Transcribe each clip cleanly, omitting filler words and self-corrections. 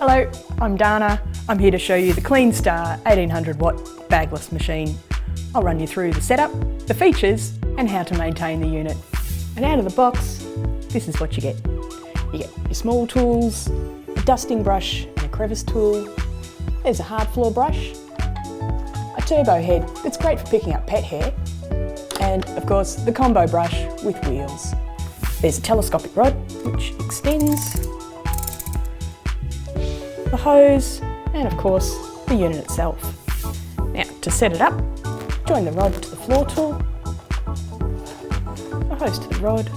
Hello, I'm Dana. I'm here to show you the Cleanstar 1800W Bagless machine. I'll run you through the setup, the features, and how to maintain the unit. And out of the box, this is what you get. You get your small tools, a dusting brush and a crevice tool. There's a hard floor brush, a turbo head that's great for picking up pet hair, and of course the combo brush with wheels. There's a telescopic rod which extends, the hose, and of course the unit itself. Now to set it up, join the rod to the floor tool, the hose to the rod,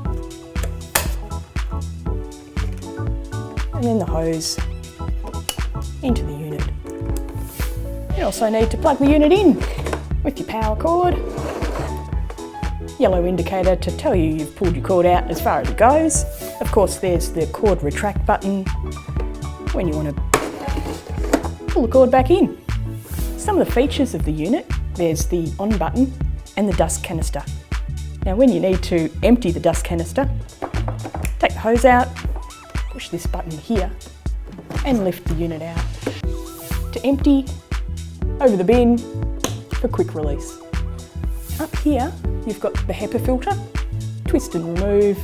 and then the hose into the unit. You also need to plug the unit in with your power cord. Yellow indicator to tell you you've pulled your cord out as far as it goes. Of course there's the cord retract button when you want to pull the cord back in. Some of the features of the unit, there's the on button and the dust canister. Now when you need to empty the dust canister, take the hose out, push this button here and lift the unit out. To empty, over the bin for quick release. Up here you've got the HEPA filter, twist and remove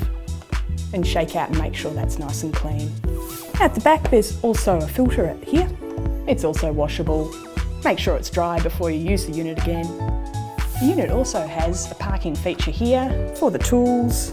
and shake out and make sure that's nice and clean. At the back there's also a filter at here. It's also washable. Make sure it's dry before you use the unit again. The unit also has a parking feature here for the tools